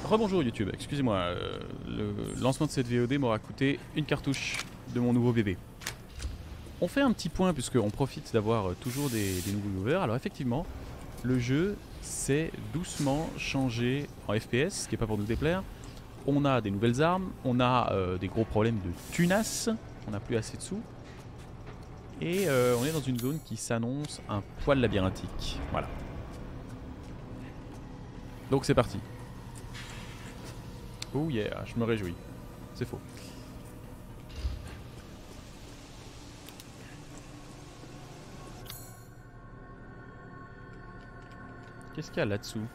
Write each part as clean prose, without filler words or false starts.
Rebonjour YouTube, excusez-moi, le lancement de cette VOD m'aura coûté une cartouche de mon nouveau bébé. On fait un petit point puisqu'on profite d'avoir toujours des nouveaux viewers. Alors effectivement, le jeu s'est doucement changé en FPS, ce qui n'est pas pour nous déplaire. On a des nouvelles armes, on a des gros problèmes de tunas, on n'a plus assez de sous. Et on est dans une zone qui s'annonce un poil labyrinthique. Voilà. Donc c'est parti. Oh yeah, je me réjouis. C'est faux. Qu'est-ce qu'il y a là-dessous?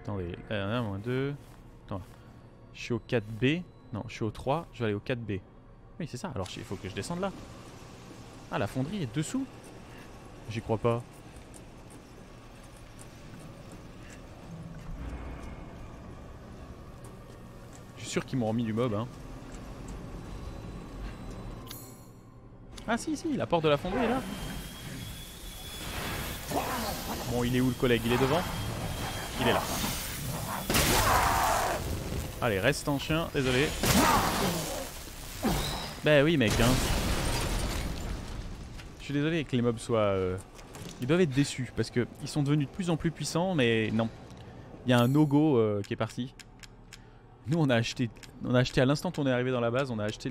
Attendez, -1, -2. Attends, je suis au 4B. Non, je suis au 3, je vais aller au 4B. Oui, c'est ça, alors il faut que je descende là. Ah, la fonderie est dessous? J'y crois pas. Je suis sûr qu'ils m'ont remis du mob, hein. Ah si, si, la porte de la fonderie est là. Bon, il est où le collègue? Il est devant? Il est là. Allez, reste en chien, désolé. Bah oui mec, hein. Je suis désolé que les mobs soient... Ils doivent être déçus, parce qu'ils sont devenus de plus en plus puissants, mais non. Il y a un no-go qui est parti. Nous on a acheté à l'instant où on est arrivé dans la base, on a acheté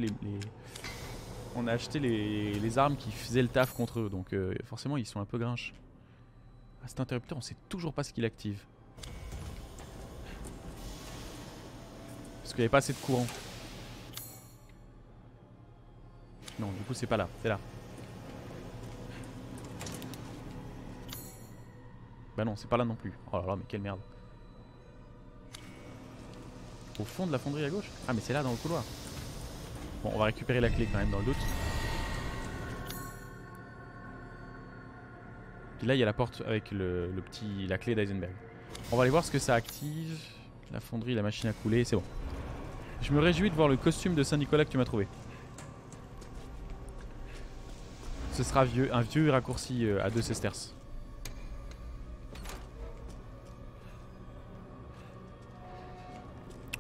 les armes qui faisaient le taf contre eux, donc forcément ils sont un peu grinches. Ah, cet interrupteur, on sait toujours pas ce qu'il active. Parce qu'il n'y avait pas assez de courant. Non, du coup c'est pas là, c'est là. Bah non, c'est pas là non plus. Oh là là, mais quelle merde. Au fond de la fonderie à gauche? Ah mais c'est là dans le couloir. Bon, on va récupérer la clé quand même dans le doute. Puis là il y a la porte avec la clé d'Eisenberg. On va aller voir ce que ça active. La fonderie, la machine à couler, c'est bon. Je me réjouis de voir le costume de Saint-Nicolas que tu m'as trouvé. Ce sera un vieux raccourci à 2 sesterces.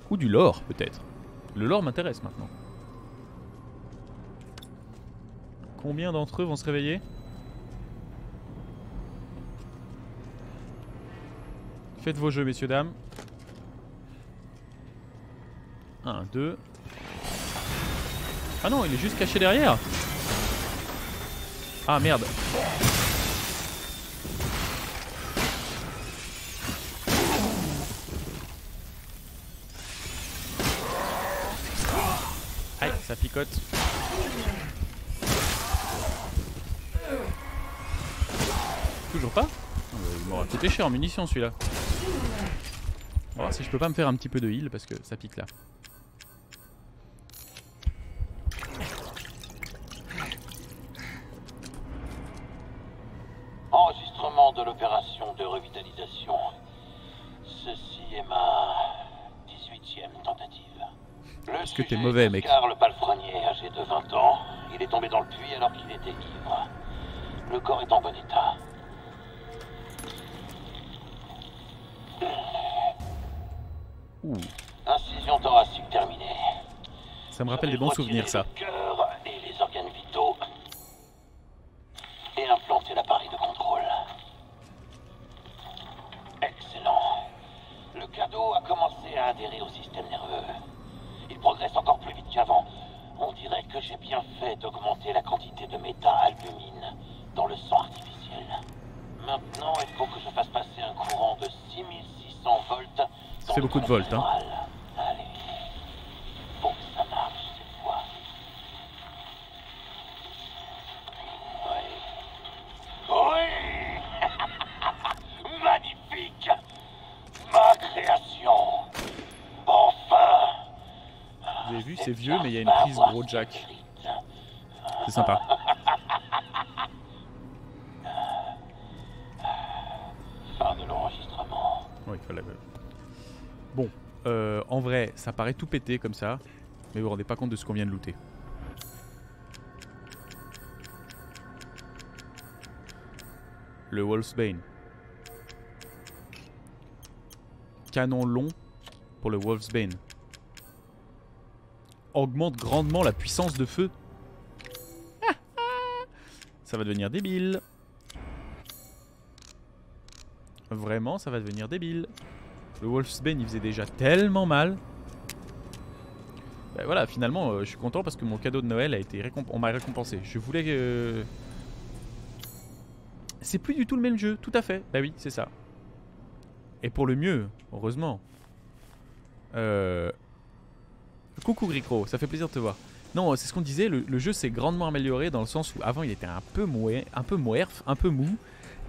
Ou du lore peut-être. Le lore m'intéresse maintenant. Combien d'entre eux vont se réveiller? Faites vos jeux messieurs dames. 1, 2. Ah non, il est juste caché derrière. Ah merde. Aïe, ça picote. Toujours pas? Il m'aura coûté cher en munitions celui-là. On va voir si je peux pas me faire un petit peu de heal parce que ça pique là. Enregistrement de l'opération de revitalisation. Ceci est ma 18e tentative. Est-ce que t'es mauvais mec? Oscar le palefrenier, âgé de 20 ans. Il est tombé dans le puits alors qu'il était ivre. Le corps est en bon état. Ouh. Incision thoracique terminée. Ça me rappelle des bons souvenirs ça. Le cœur et les organes vitaux. Et implanter l'appareil de contrôle. Excellent. Le cadeau a commencé à adhérer au système nerveux. Il progresse encore plus vite qu'avant. On dirait que j'ai bien fait d'augmenter la quantité de méta-albumine dans le sang artificiel. Maintenant, il faut que je fasse passer un courant de 6600 volts. Ça fait beaucoup de volts, hein. Allez. Faut que ça marche cette fois. Oui. Magnifique. Ma création. Enfin. Vous avez vu, c'est vieux, mais il y a une prise gros jack. C'est sympa. Fin de l'enregistrement. Oui, il fallait... Bon, en vrai, ça paraît tout pété comme ça, mais vous vous rendez pas compte de ce qu'on vient de looter. Le Wolfsbane. canon long pour le Wolfsbane. Augmente grandement la puissance de feu. Ça va devenir débile. Vraiment, ça va devenir débile. Le Wolfsbane, il faisait déjà tellement mal. Ben voilà, finalement, je suis content parce que mon cadeau de Noël a été on m'a récompensé. Je voulais que... C'est plus du tout le même jeu, tout à fait. Bah oui, c'est ça. Et pour le mieux, heureusement. Coucou Gricro, ça fait plaisir de te voir. Non, c'est ce qu'on disait, le jeu s'est grandement amélioré dans le sens où avant il était un peu moerf, un peu mou.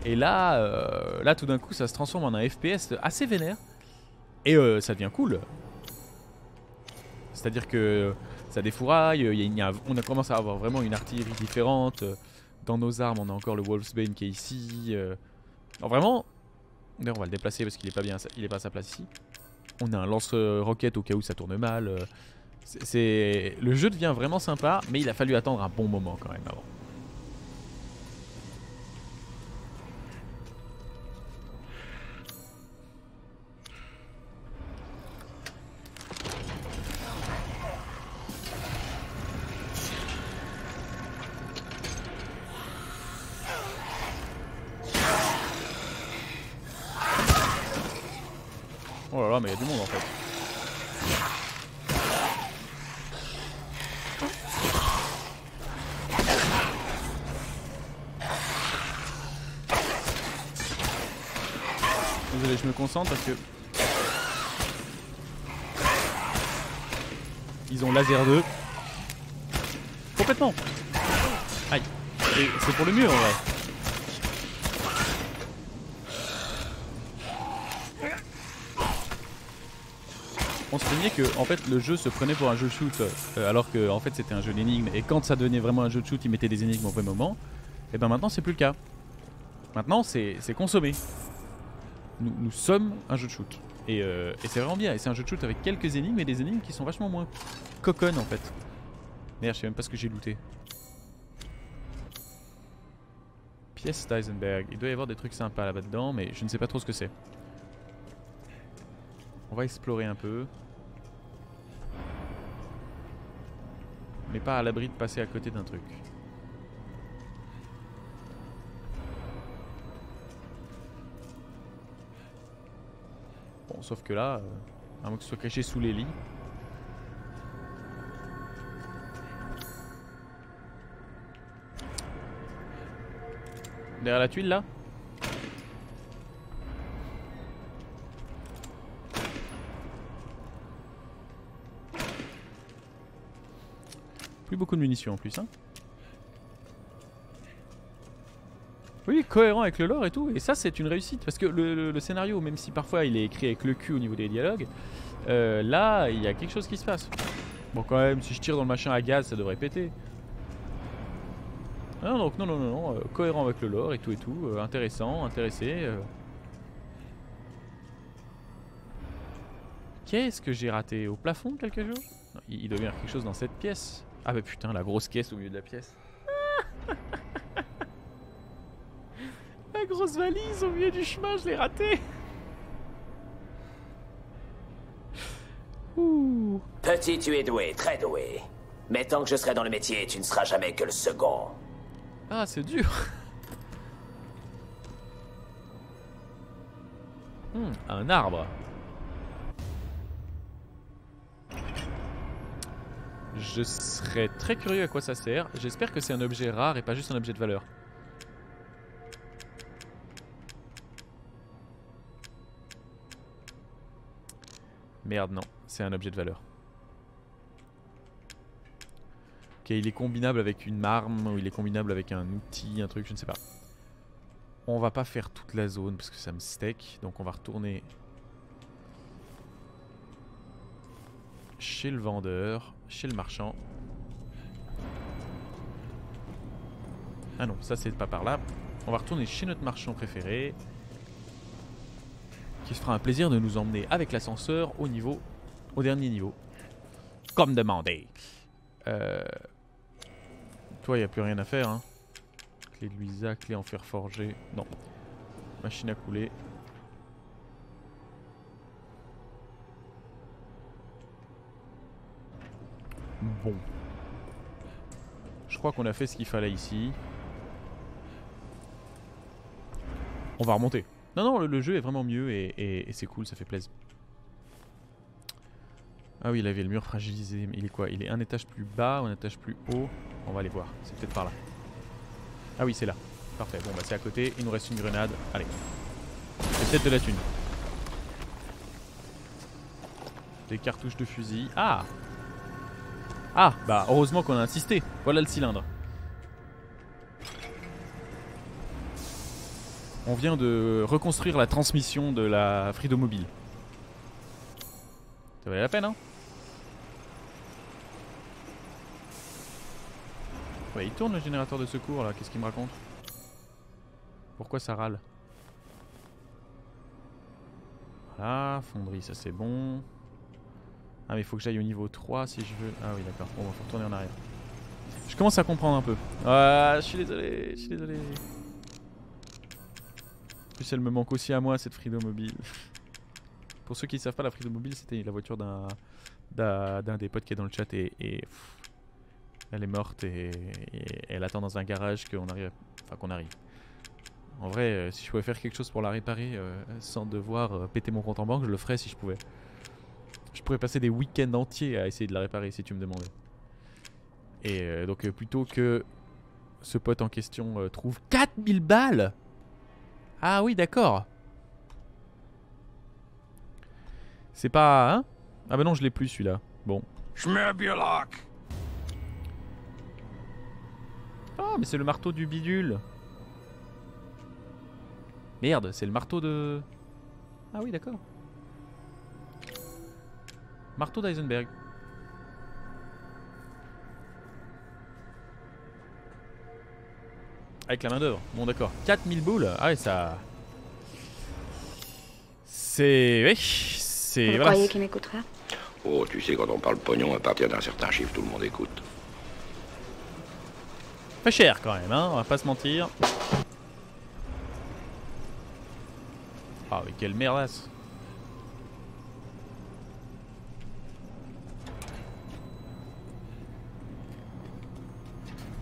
Et là, là tout d'un coup ça se transforme en un FPS assez vénère. Et ça devient cool. C'est-à-dire que ça défouraille, on a commencé à avoir vraiment une artillerie différente. Dans nos armes, on a encore le Wolfsbane qui est ici. Non, vraiment, d'ailleurs on va le déplacer parce qu'il est pas bien, il est pas à sa place ici. On a un lance-roquette au cas où ça tourne mal. Le jeu devient vraiment sympa, mais il a fallu attendre un bon moment quand même avant. Oh là là, mais il y a du monde en fait. Désolé, je me concentre parce que... Ils ont laser 2. Complètement. Aïe. C'est pour le mieux en vrai. On se plaignait que en fait le jeu se prenait pour un jeu shoot alors que en fait c'était un jeu d'énigmes et quand ça devenait vraiment un jeu de shoot ils mettaient des énigmes au vrai moment. Et ben maintenant c'est plus le cas. Maintenant c'est consommé. Nous sommes un jeu de shoot et c'est vraiment bien et c'est un jeu de shoot avec quelques énigmes et des énigmes qui sont vachement moins coconnes en fait. Merde, je sais même pas ce que j'ai looté. Pièce Steisenberg, il doit y avoir des trucs sympas là-bas dedans mais je ne sais pas trop ce que c'est. On va explorer un peu. Mais pas à l'abri de passer à côté d'un truc. Bon, sauf que là, à moins que ce soit caché sous les lits. Derrière la tuile là ? Plus beaucoup de munitions en plus, hein. Oui, cohérent avec le lore et tout. Et ça, c'est une réussite. Parce que le scénario, même si parfois il est écrit avec le cul au niveau des dialogues, là, il y a quelque chose qui se passe. Bon, quand même, si je tire dans le machin à gaz, ça devrait péter. Non, donc non. Cohérent avec le lore et tout. Intéressant, intéressé. Qu'est-ce que j'ai raté? Au plafond quelque chose? Non, il doit y avoir quelque chose dans cette pièce. Ah bah putain, la grosse caisse au milieu de la pièce. La grosse valise au milieu du chemin, je l'ai ratée. Ouh. Petit, tu es doué, très doué. Mais tant que je serai dans le métier, tu ne seras jamais que le second. Ah, c'est dur. Un arbre. Je serais très curieux à quoi ça sert. J'espère que c'est un objet rare et pas juste un objet de valeur. Merde, non. C'est un objet de valeur. Ok, il est combinable avec une arme ou il est combinable avec un outil, un truc, je ne sais pas. On va pas faire toute la zone parce que ça me steak. Donc on va retourner chez le vendeur, chez le marchand. Ah non, ça c'est pas par là. On va retourner chez notre marchand préféré, qui se fera un plaisir de nous emmener avec l'ascenseur au dernier niveau. Comme demandé. Toi, il n'y a plus rien à faire, hein. Clé de Luisa, clé en fer forgé. Non. Machine à couler. Bon. Je crois qu'on a fait ce qu'il fallait ici. On va remonter. Non, non, le jeu est vraiment mieux et c'est cool, ça fait plaisir. Ah oui, il avait le mur fragilisé. Il est quoi? Il est un étage plus bas ou un étage plus haut? On va aller voir. C'est peut-être par là. Ah oui, c'est là. Parfait. Bon, bah c'est à côté. Il nous reste une grenade. Allez. C'est peut-être de la thune. Des cartouches de fusil. Ah! Ah! Bah, heureusement qu'on a insisté. Voilà le cylindre. On vient de reconstruire la transmission de la Fridomobile. Ça valait la peine, hein? Ouais, il tourne le générateur de secours là, qu'est-ce qu'il me raconte? Pourquoi ça râle? Voilà, fonderie, ça c'est bon. Ah mais il faut que j'aille au niveau 3 si je veux... Ah oui d'accord, bon bah faut retourner en arrière. Je commence à comprendre un peu. Ah, je suis désolé, je suis désolé. En plus elle me manque aussi à moi cette Fridomobile. Pour ceux qui ne savent pas, la Fridomobile c'était la voiture d'un des potes qui est dans le chat et elle est morte et elle attend dans un garage qu'on arrive. Enfin qu'on arrive. En vrai, si je pouvais faire quelque chose pour la réparer sans devoir péter mon compte en banque, je le ferais si je pouvais. Je pourrais passer des week-ends entiers à essayer de la réparer si tu me demandais. Et donc plutôt que ce pote en question trouve 4000 balles. Ah oui d'accord. C'est pas... Hein? Ah bah non je l'ai plus celui-là. Bon. Ah mais c'est le marteau du bidule. Merde, c'est le marteau de... Ah oui d'accord. Marteau d'Eisenberg. Avec la main d'œuvre. Bon d'accord. 4000 boules. Ah ouais ça... C'est... Oui, c'est... Vous croyez qu'il m'écouterait? Oh, tu sais, quand on parle pognon, à partir d'un certain chiffre, tout le monde écoute. Pas cher quand même, hein, on va pas se mentir. Ah mais quelle merdasse.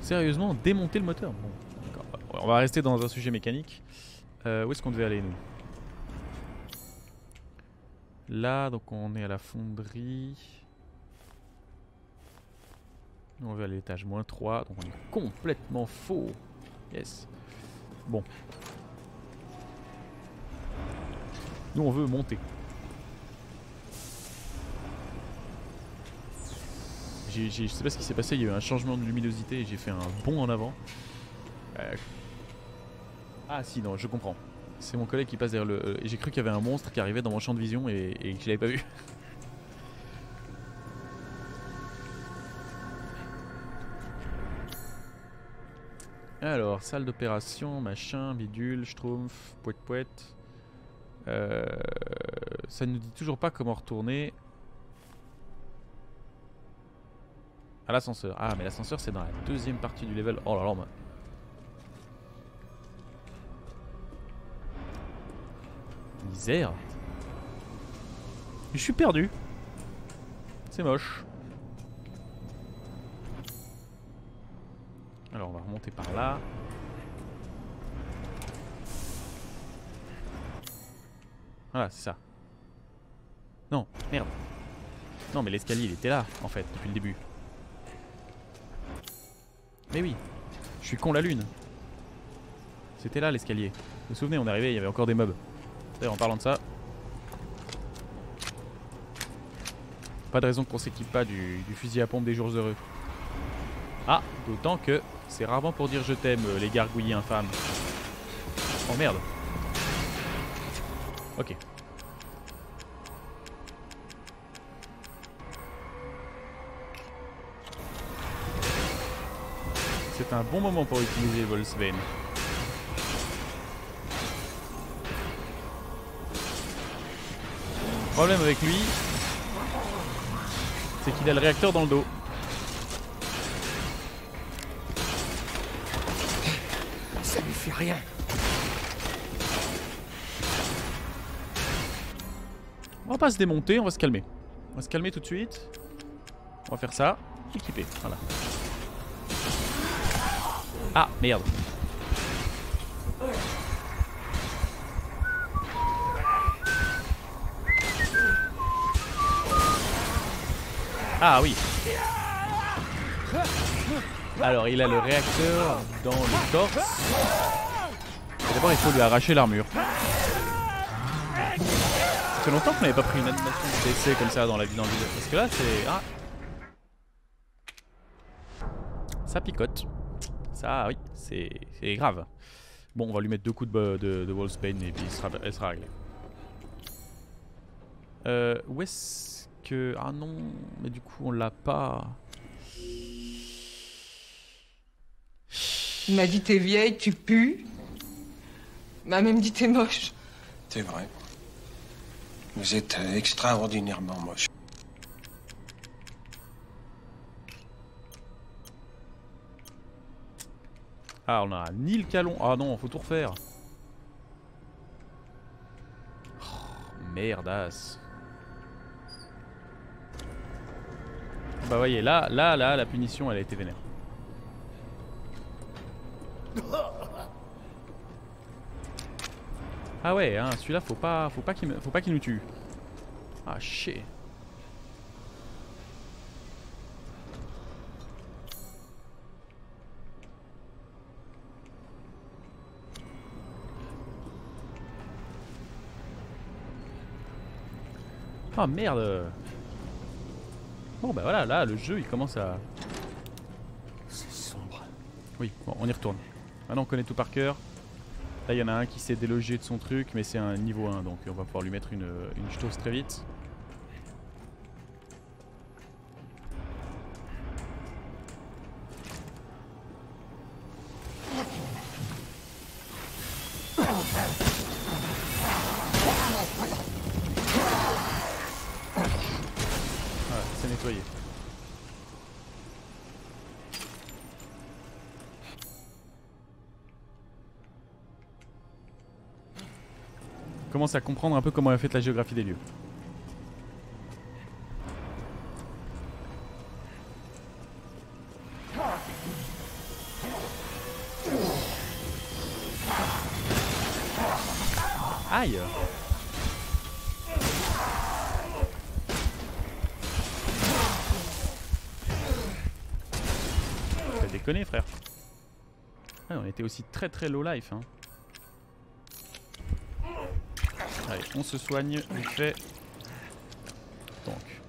Sérieusement, démonter le moteur. Bon, d'accord. On va rester dans un sujet mécanique. Où est-ce qu'on devait aller nous? Là, donc on est à la fonderie. On va à l'étage -3, donc on est complètement faux. Yes. Bon. Nous on veut monter. Je sais pas ce qui s'est passé, il y a eu un changement de luminosité et j'ai fait un bond en avant. Ah si, non, je comprends. C'est mon collègue qui passe derrière le... j'ai cru qu'il y avait un monstre qui arrivait dans mon champ de vision et que je l'avais pas vu. Alors, salle d'opération, machin, bidule, schtroumpf, pouet-pouet. Ça ne nous dit toujours pas comment retourner à l'ascenseur. Ah, mais l'ascenseur c'est dans la deuxième partie du level. Oh là là, moi. Misère. Je suis perdu. C'est moche. Alors on va remonter par là. Voilà, c'est ça. Non, merde. Non, mais l'escalier il était là en fait depuis le début. Mais oui, je suis con la lune. C'était là l'escalier. Vous vous souvenez, on est arrivé, il y avait encore des mobs. D'ailleurs, en parlant de ça, pas de raison qu'on s'équipe pas du fusil à pompe des jours heureux. Ah, d'autant que c'est rarement pour dire je t'aime, les gargouillis infâmes. Oh merde. Ok. C'est un bon moment pour utiliser Volkswagen. Le problème avec lui, c'est qu'il a le réacteur dans le dos. Ça lui fait rien. On va pas se démonter, on va se calmer. On va se calmer tout de suite. On va faire ça. équipé. Voilà. Ah, merde. Ah oui. Alors il a le réacteur dans le torse. D'abord il faut lui arracher l'armure. Ça fait longtemps qu'on n'avait pas pris une animation d'essai comme ça dans la vie dans le jeu. Parce que là c'est... Ah. Ça picote. Ça oui, c'est grave. Bon on va lui mettre 2 coups de Wolfsbane et puis elle sera réglée. Où est-ce que... Ah non, mais du coup on l'a pas... Il m'a dit t'es vieille, tu pues. Il m'a même dit t'es moche. C'est vrai. Vous êtes extraordinairement moche. Ah on a ni le calon. Ah non, faut tout refaire. Oh, merdasse. Bah voyez, là, la punition elle a été vénère. Ah ouais, hein, celui-là faut pas qu'il nous tue. Ah chier. Ah merde. Bon bah voilà, là le jeu il commence à... C'est sombre. Oui, bon on y retourne. Maintenant on connaît tout par cœur. Là il y en a un qui s'est délogé de son truc mais c'est un niveau 1 donc on va pouvoir lui mettre une chose très vite. Voilà, c'est nettoyé. Commence à comprendre un peu comment elle a fait la géographie des lieux. Aïe! T'as déconné frère. Ouais, on était aussi très low life hein. Allez, on se soigne vite fait. Donc.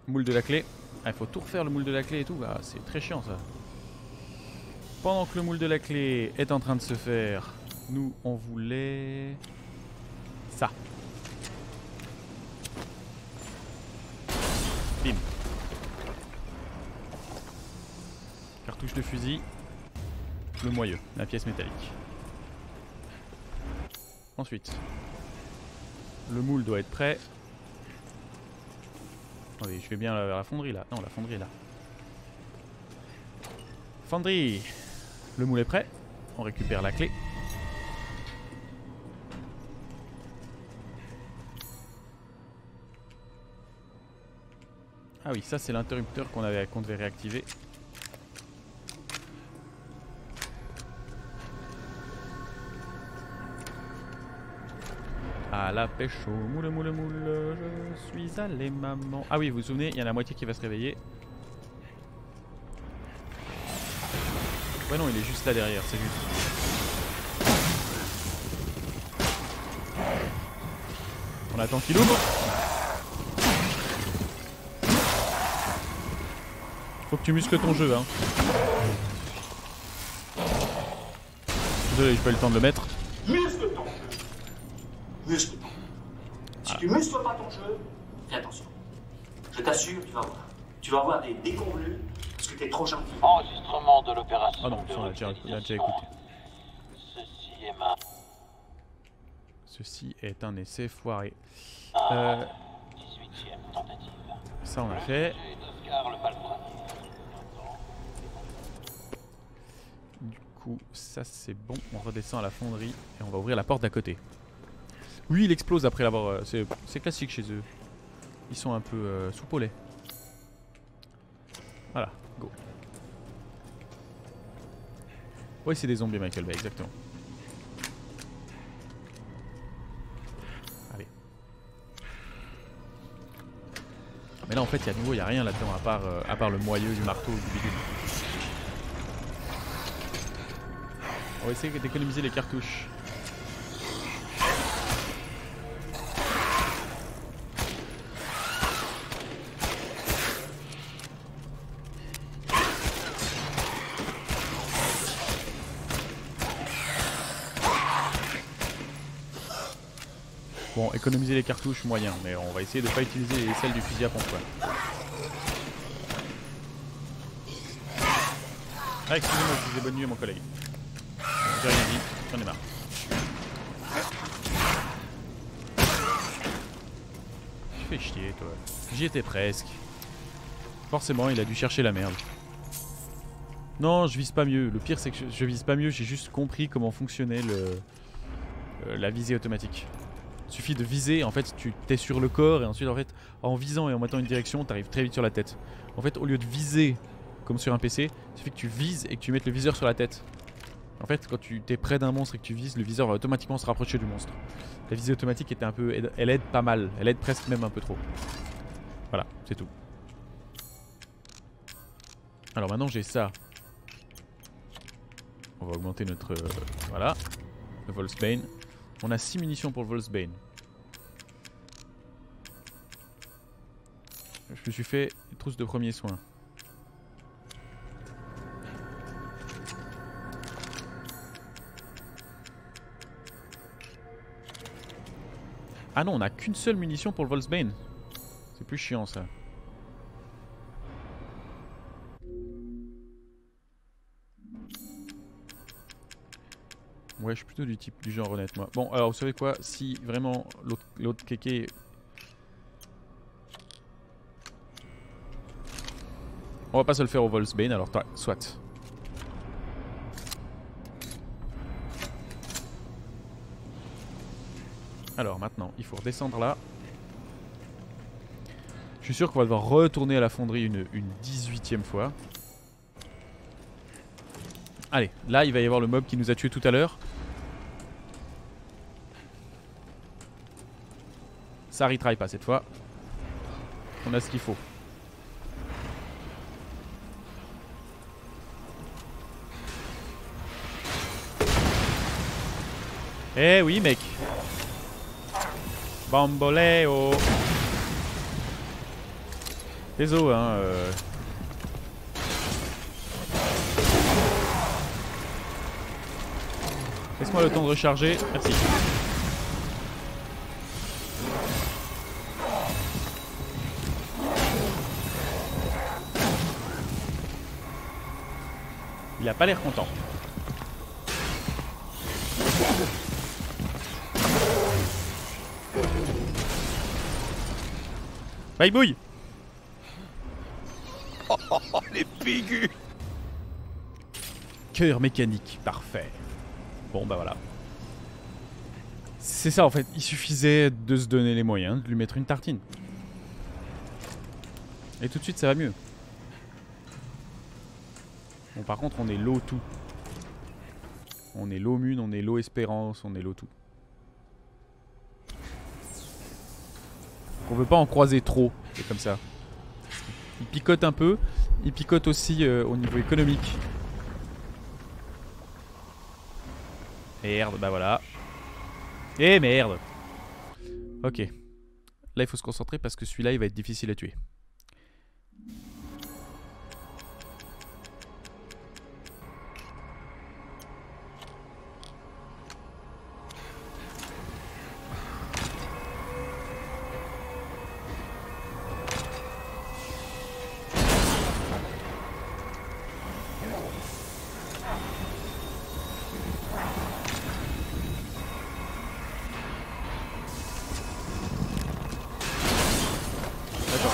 Moule de la clé. Ah, il faut tout refaire le moule de la clé et tout. Ah, c'est très chiant ça. Pendant que le moule de la clé est en train de se faire, nous on voulait... ça. Bim. Cartouche de fusil. Le moyeu, la pièce métallique. Ensuite, le moule doit être prêt. Attendez, je vais bien vers la fonderie là. Non, la fonderie est là. Fonderie. Le moule est prêt. On récupère la clé. Ah oui, ça c'est l'interrupteur qu'on devait réactiver. À la pêche au moule, moule, moule, je suis allé maman. Ah oui, vous vous souvenez, il y en a la moitié qui va se réveiller. Ouais non, il est juste là derrière, c'est juste. On attend qu'il ouvre. Faut que tu muscles ton jeu hein. Désolé, j'ai pas eu le temps de le mettre. Muscle ton jeu. Muscle ton jeu. Si tu muscles pas ton jeu, fais attention. Je t'assure, tu vas voir. Tu vas avoir des déconvenus parce que t'es trop gentil. Enregistrement de l'opération. Oh non, ça, on l'a déjà écouté. Ceci est ma... Ceci est un essai foiré. 18e tentative. Ça on a fait. Et d'Oscar le Palprin. Du coup, ça c'est bon. On redescend à la fonderie et on va ouvrir la porte d'à côté. Oui, il explose après l'avoir... c'est classique chez eux. Ils sont un peu soupe au lait. Voilà, go. Oui, c'est des zombies, Michael Bay, exactement. Allez. Mais là, en fait, il y a de nouveau, il n'y a rien là-dedans à part le moyeu du marteau ou du bidule. On va essayer d'économiser les cartouches. Bon, économiser les cartouches, moyen, mais on va essayer de ne pas utiliser celles du fusil à pompe. Quoi. Ah, excusez-moi, je disais bonne nuit à mon collègue. J'ai rien dit, j'en ai marre. Tu fais chier, toi. J'y étais presque. Forcément, il a dû chercher la merde. Non, je vise pas mieux. Le pire, c'est que je vise pas mieux, j'ai juste compris comment fonctionnait la visée automatique. Il suffit de viser, en fait tu t'es sur le corps et ensuite en fait en visant et en mettant une direction t'arrives très vite sur la tête. En fait au lieu de viser comme sur un PC, il suffit que tu vises et que tu mettes le viseur sur la tête. En fait quand tu es près d'un monstre et que tu vises, le viseur va automatiquement se rapprocher du monstre. La visée automatique était un peu, elle aide pas mal, elle aide presque même un peu trop. Voilà, c'est tout. Alors maintenant j'ai ça. On va augmenter notre... voilà, le Wolfsbane. On a 6 munitions pour le Wolfsbane. Je me suis fait une trousse de premiers soins. Ah non, on n'a qu'une seule munition pour le Wolfsbane. C'est plus chiant ça. Ouais, je suis plutôt du genre honnête moi. Bon, alors vous savez quoi? Si vraiment l'autre kéké... On va pas se le faire au Wolfsbane, alors soit. Alors maintenant, il faut redescendre là. Je suis sûr qu'on va devoir retourner à la fonderie une 18e fois. Allez, là il va y avoir le mob qui nous a tué tout à l'heure. Ça retry pas cette fois. On a ce qu'il faut. Eh oui mec. Bamboleo. Désolé hein. Laisse-moi le temps de recharger. Merci. Il a pas l'air content. Bye bouille. Oh, les pigus. Cœur mécanique, parfait. Bon bah voilà. C'est ça en fait, il suffisait de se donner les moyens de lui mettre une tartine. Et tout de suite ça va mieux. Bon par contre on est low tout. On est low Mune, on est low Espérance, on est low tout. On veut pas en croiser trop, c'est comme ça. Il picote un peu, il picote aussi au niveau économique. Merde, bah voilà. Eh merde. Ok. Là il faut se concentrer parce que celui-là il va être difficile à tuer.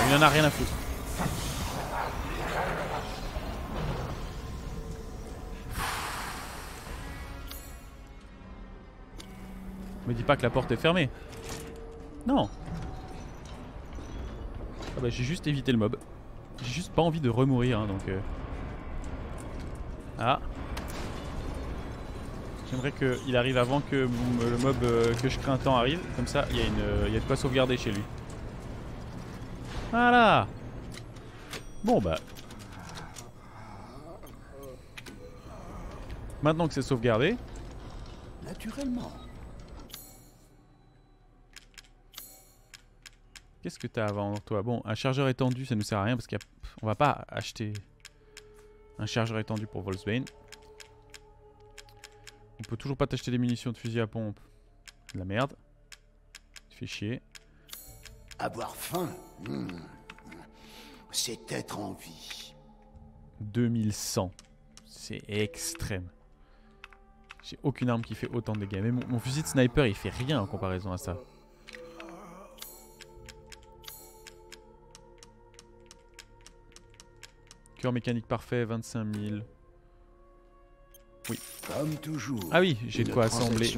Il en a rien à foutre. Me dis pas que la porte est fermée. Non. Ah bah j'ai juste évité le mob. J'ai juste pas envie de remourir hein, donc... Ah. J'aimerais qu'il arrive avant que le mob que je crains tant arrive. Comme ça, il y a de quoi sauvegarder chez lui. Voilà. Bon bah. Maintenant que c'est sauvegardé. Naturellement. Qu'est-ce que t'as avant toi? Bon, un chargeur étendu, ça nous sert à rien parce qu'on va pas acheter un chargeur étendu pour Wolfsbane. On peut toujours pas t'acheter des munitions de fusil à pompe. De la merde. Tu fais chier. Avoir faim, c'est être en vie. 2100. C'est extrême. J'ai aucune arme qui fait autant de dégâts. Mais mon fusil de sniper, il fait rien en comparaison à ça. Cœur mécanique parfait, 25 000. Oui. Comme toujours. Ah oui, j'ai de quoi assembler.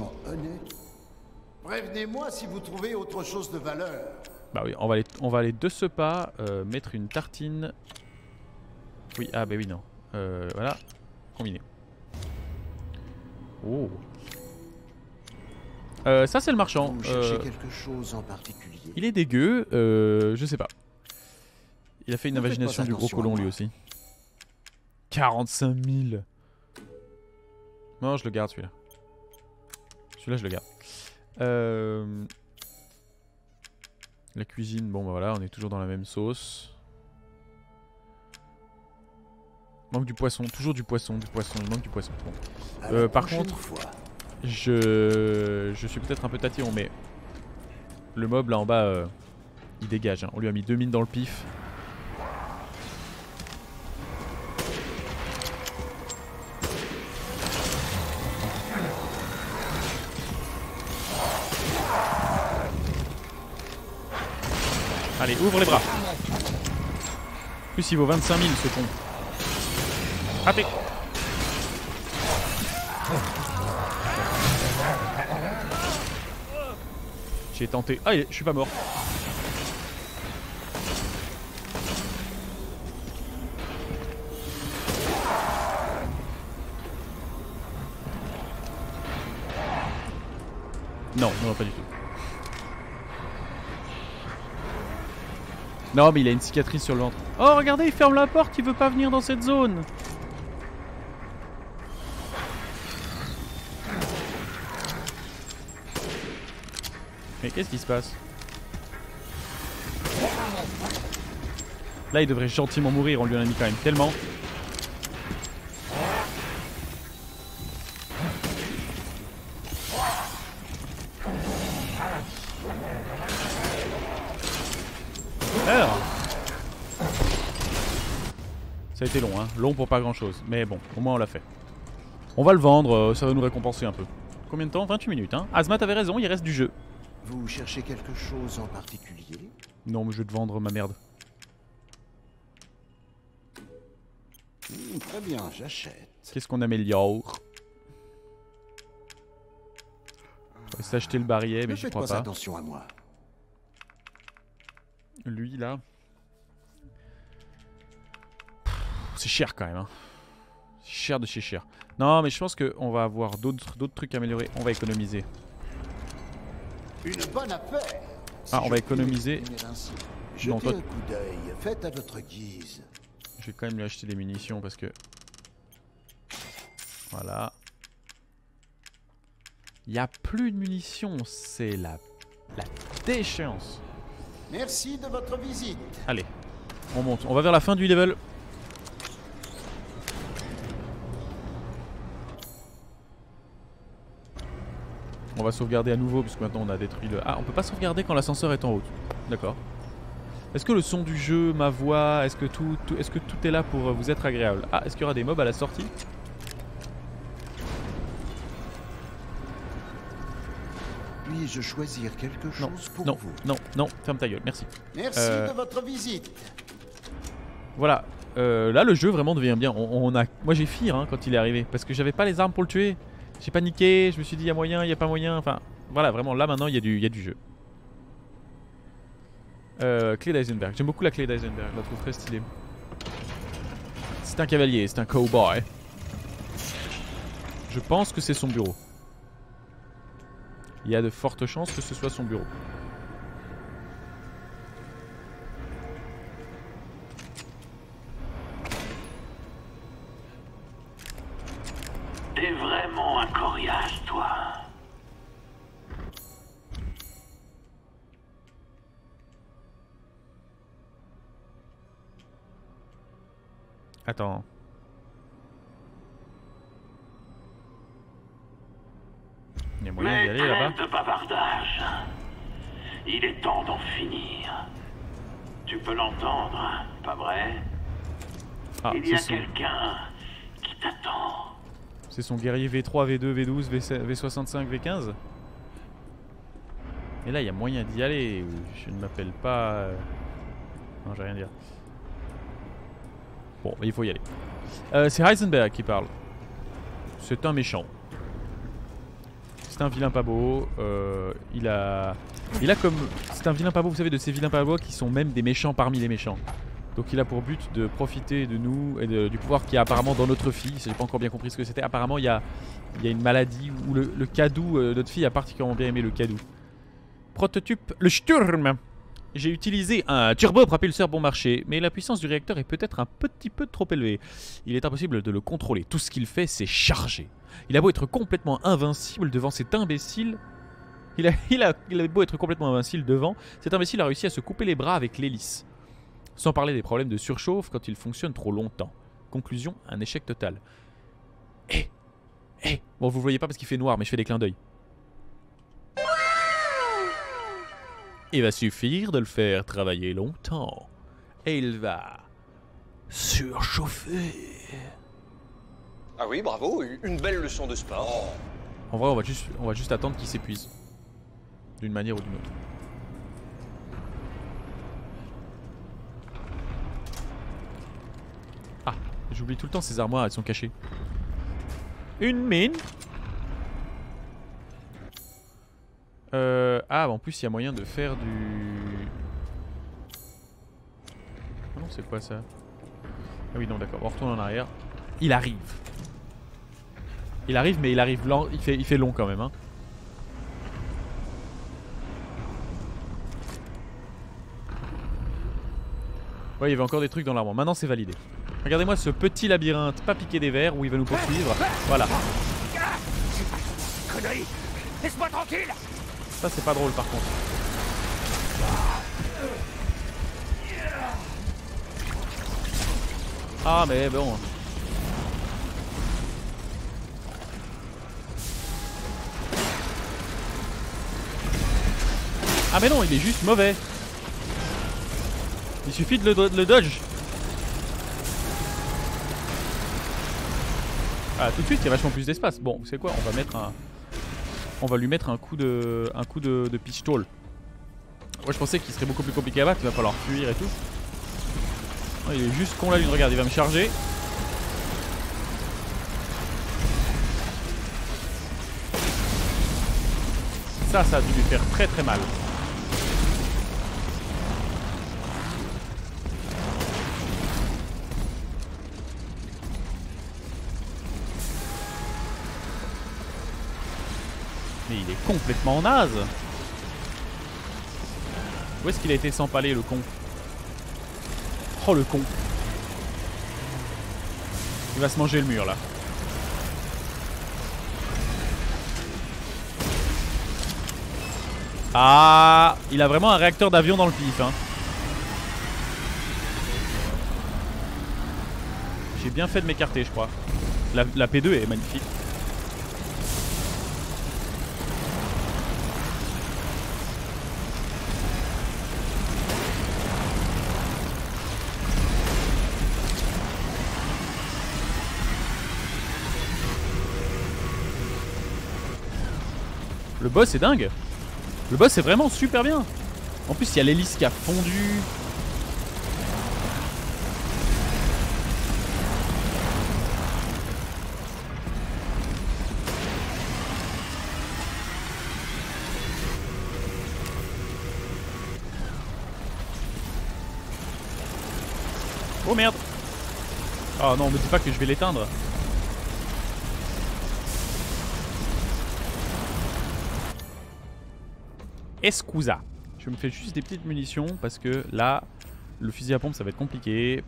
Prévenez-moi si vous trouvez autre chose de valeur. Bah oui, on va aller de ce pas, mettre une tartine. Oui, ah bah oui, non. Voilà, combiné. Oh. Ça c'est le marchand. Vous cherchez quelque chose en particulier? Il est dégueu, je sais pas. Il a fait une imagination du gros colon lui aussi. 45 000. Non, je le garde celui-là. Celui-là, je le garde. La cuisine, bon bah voilà, on est toujours dans la même sauce. Manque du poisson, toujours du poisson, il manque du poisson. Bon. Par contre, je suis peut-être un peu tatillon, mais le mob là en bas, il dégage. Hein. On lui a mis 2 mines dans le pif. Allez, ouvre les bras. En plus, il vaut 25 000 ce con. Raté. J'ai tenté. Ah, je suis pas mort. Non, non, pas du tout. Non, mais il a une cicatrice sur le ventre. Oh, regardez, il ferme la porte, il veut pas venir dans cette zone. Mais qu'est-ce qui se passe? Là, il devrait gentiment mourir, on lui en a mis quand même tellement. Alors. Ça a été long, hein. Long pour pas grand chose. Mais bon, au moins on l'a fait. On va le vendre, ça va nous récompenser un peu. Combien de temps? 28 minutes, hein. Azmat avait raison, il reste du jeu. Vous cherchez quelque chose en particulier? Non, mais je vais te vendre ma merde. Très bien, j'achète. Qu'est-ce qu'on améliore? On va s'acheter le barillet, mais j'y crois pas. Attention à moi. Lui, là... C'est cher quand même, hein. C'est cher de chez cher. Non, mais je pense qu'on va avoir d'autres trucs améliorés. On va économiser. Une bonne affaire. Ah, on va économiser. Non, toi... un coup d'œil, faites à votre guise. Je vais quand même lui acheter des munitions parce que... Voilà. Il n'y a plus de munitions, c'est la déchéance. Merci de votre visite. Allez, on monte. On va vers la fin du level. On va sauvegarder à nouveau parce que maintenant on a détruit le... Ah, on peut pas sauvegarder quand l'ascenseur est en haut. D'accord. Est-ce que le son du jeu, ma voix, est-ce que tout est là pour vous être agréable? Ah, est-ce qu'il y aura des mobs à la sortie? Puis-je choisir quelque chose pour vous? Non, ferme ta gueule, merci. Merci de votre visite. Voilà, là le jeu vraiment devient bien. Moi j'ai Fear hein, quand il est arrivé parce que j'avais pas les armes pour le tuer. J'ai paniqué, je me suis dit il y a moyen, il y a pas moyen. Enfin, voilà, vraiment là maintenant il y a du jeu. Clé d'Eisenberg. J'aime beaucoup la clé d'Eisenberg, je la trouve très stylée. C'est un cavalier, c'est un cowboy. Je pense que c'est son bureau. Il y a de fortes chances que ce soit son bureau. T'es vraiment un coriace, toi. Attends. Il y a moyen d'y aller là-bas. Trêve de bavardage. Il est temps d'en finir. Tu peux l'entendre, pas vrai? Ah, Il y a c'est son... quelqu'un qui t'attend. C'est son guerrier V3, V2, V12, V65, V15. Et là, il y a moyen d'y aller. Je ne m'appelle pas... Non, j'ai rien à dire. Bon, il faut y aller. C'est Heisenberg qui parle. C'est un méchant. C'est un vilain pas beau. Il a comme... C'est un vilain pas beau, vous savez, de ces vilains pas beaux qui sont même des méchants parmi les méchants. Donc il a pour but de profiter de nous et du pouvoir qu'il y a apparemment dans notre fille. J'ai pas encore bien compris ce que c'était. Apparemment il y a une maladie où le Cadou, notre fille a particulièrement bien aimé le Cadou. Prototype, le Sturm. J'ai utilisé un turbopropulseur bon marché, mais la puissance du réacteur est peut-être un petit peu trop élevée. Il est impossible de le contrôler. Tout ce qu'il fait, c'est charger. Il a beau être complètement invincible devant cet imbécile. Il a beau être complètement invincible devant, cet imbécile a réussi à se couper les bras avec l'hélice. Sans parler des problèmes de surchauffe quand il fonctionne trop longtemps. Conclusion, un échec total. Bon, vous le voyez pas parce qu'il fait noir, mais je fais des clins d'œil. Il va suffire de le faire travailler longtemps. Et il va surchauffer. Ah oui, bravo, une belle leçon de sport. En vrai, on va juste attendre qu'il s'épuise. D'une manière ou d'une autre. Ah, j'oublie tout le temps ces armoires, elles sont cachées. Une mine. Ah, en plus il y a moyen de faire du... Ah non, c'est quoi ça? Ah oui, non, d'accord, on retourne en arrière. Il arrive. Il arrive, mais il arrive lent, il fait long quand même, hein. Ouais, il y avait encore des trucs dans l'armoire. Maintenant, c'est validé. Regardez-moi ce petit labyrinthe, pas piqué des vers, où il va nous poursuivre. Voilà. Connerie! Laisse-moi tranquille! Ça, c'est pas drôle, par contre. Ah, mais bon. Ah, mais non, il est juste mauvais. Il suffit de le dodge. Ah, tout de suite, il y a vachement plus d'espace. Bon, vous savez quoi, on va lui mettre un coup de pistolet. Moi, je pensais qu'il serait beaucoup plus compliqué à battre. Il va falloir fuir et tout. Oh, il est juste con la lune. Regarde, il va me charger. Ça a dû lui faire très très mal. Mais il est complètement naze. Où est-ce qu'il a été s'empaler, le con? Oh, le con. Il va se manger le mur, là. Ah, il a vraiment un réacteur d'avion dans le pif, hein. J'ai bien fait de m'écarter, je crois. La P2 est magnifique. Le boss est dingue. Le boss est vraiment super bien. En plus il y a l'hélice qui a fondu. Oh merde. Oh non, me dis pas que je vais l'éteindre. Escusa. Je me fais juste des petites munitions parce que là, le fusil à pompe ça va être compliqué.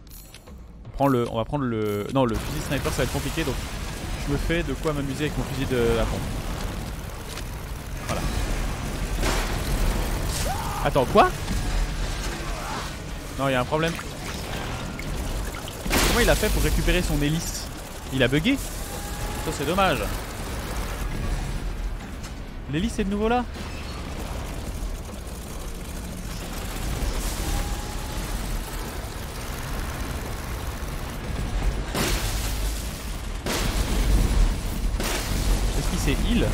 On va prendre le... Non, le fusil sniper ça va être compliqué, donc je me fais de quoi m'amuser avec mon fusil à pompe. Voilà. Attends, quoi? Non, il y a un problème. Comment il a fait pour récupérer son hélice? Il a bugué? Ça c'est dommage. L'hélice est de nouveau là? Est-ce qu'il s'est heal?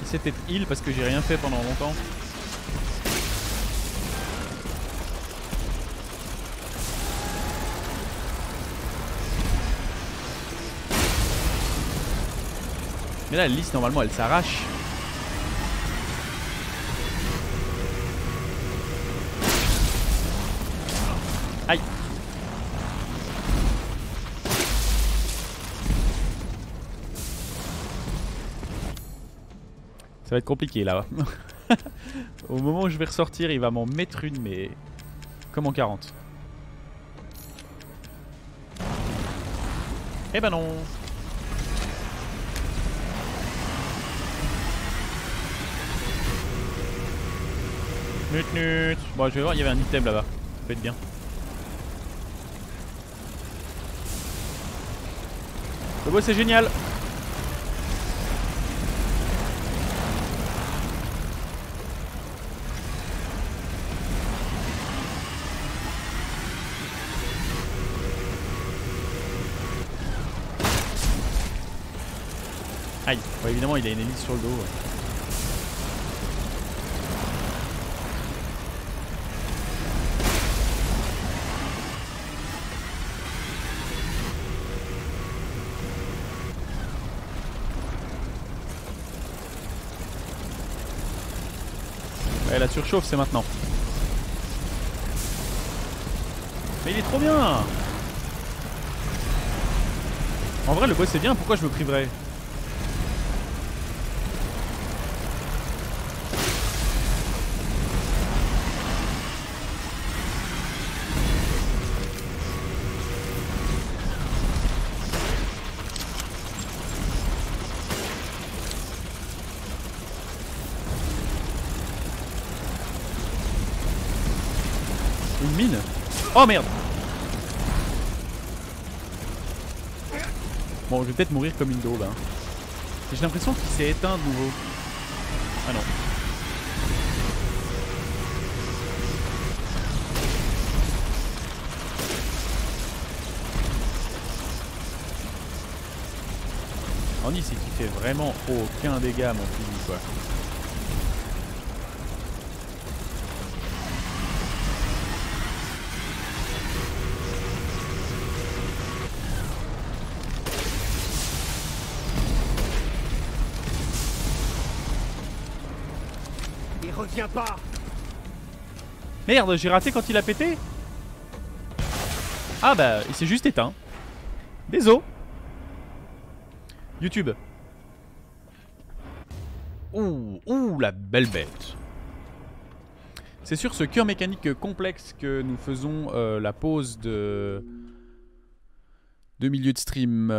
Il s'est peut-être heal parce que j'ai rien fait pendant longtemps. Mais là, l'hélice, normalement, elle s'arrache. Aïe. Ça va être compliqué, là. Au moment où je vais ressortir, il va m'en mettre une, mais... Comme en 40. Eh ben non. Nut nut. Bon, je vais voir, il y avait un item là-bas. Ça peut être bien. Le boss c'est génial. Aïe. Bon, évidemment, il a une hélice sur le dos. Ouais, la surchauffe, c'est maintenant. Mais il est trop bien. En vrai, le boss c'est bien, pourquoi je me priverais? Une mine? Oh merde! Bon, je vais peut-être mourir comme une daube. Hein. J'ai l'impression qu'il s'est éteint de nouveau. Ah non. On dit c'est qu'il fait vraiment aucun dégât mon fusil quoi. Reviens pas. Merde, j'ai raté quand il a pété. Ah bah, il s'est juste éteint. Désolé. YouTube. Ouh, la belle bête. C'est sur ce cœur mécanique complexe que nous faisons la pause de milieu de stream.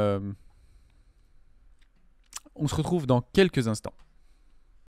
On se retrouve dans quelques instants.